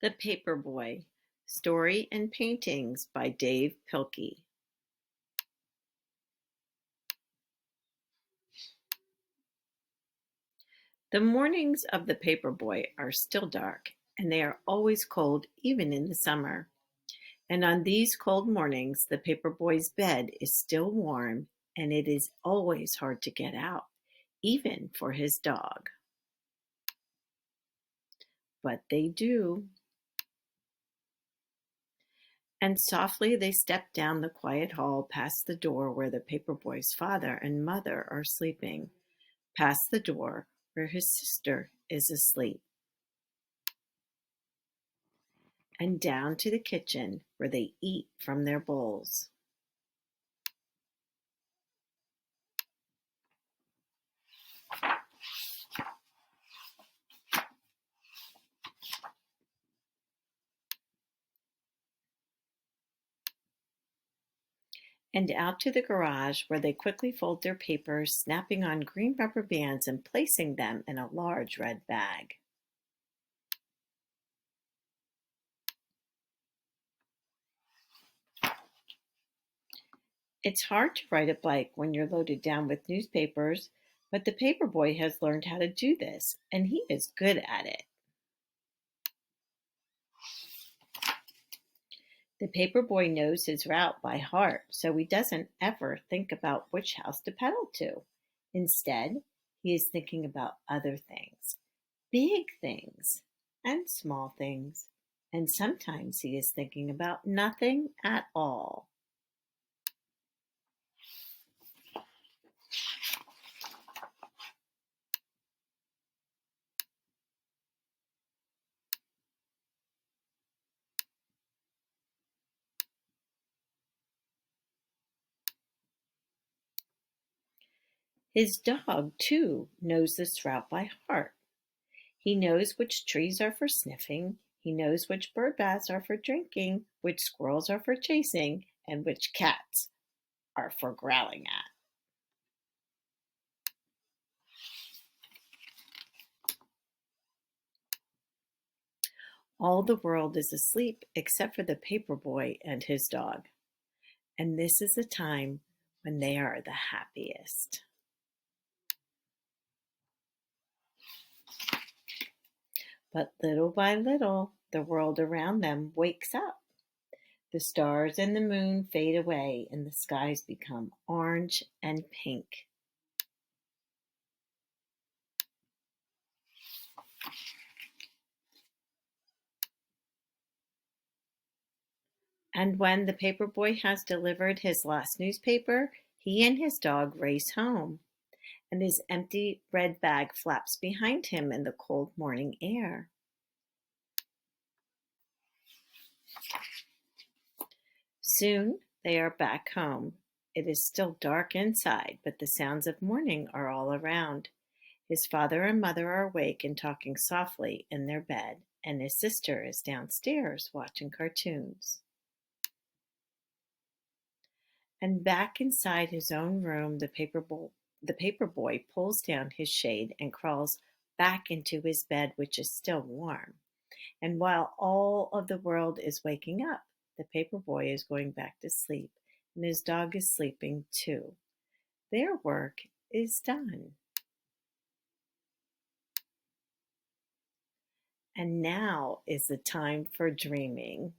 The Paperboy: Story and Paintings by Dave Pilkey. The mornings of the Paperboy are still dark, and they are always cold even in the summer. And on these cold mornings, the Paperboy's bed is still warm, and it is always hard to get out, even for his dog. But they do. And softly they step down the quiet hall past the door where the Paperboy's father and mother are sleeping, past the door where his sister is asleep, and down to the kitchen where they eat from their bowls. And out to the garage where they quickly fold their papers, snapping on green rubber bands and placing them in a large red bag. It's hard to ride a bike when you're loaded down with newspapers, but the Paperboy has learned how to do this, and he is good at it. The Paperboy knows his route by heart, so he doesn't ever think about which house to pedal to. Instead, he is thinking about other things, big things and small things, and sometimes he is thinking about nothing at all. His dog, too, knows this route by heart. He knows which trees are for sniffing, he knows which bird baths are for drinking, which squirrels are for chasing, and which cats are for growling at. All the world is asleep except for the Paperboy and his dog, and this is the time when they are the happiest. But little by little, the world around them wakes up. The stars and the moon fade away, and the skies become orange and pink. And when the Paperboy has delivered his last newspaper, he and his dog race home, and his empty red bag flaps behind him in the cold morning air. Soon they are back home. It is still dark inside, but the sounds of morning are all around. His father and mother are awake and talking softly in their bed, and his sister is downstairs watching cartoons. And back inside his own room, the Paperboy pulls down his shade and crawls back into his bed, which is still warm. And while all of the world is waking up, the Paperboy is going back to sleep, and his dog is sleeping too. Their work is done. And now is the time for dreaming.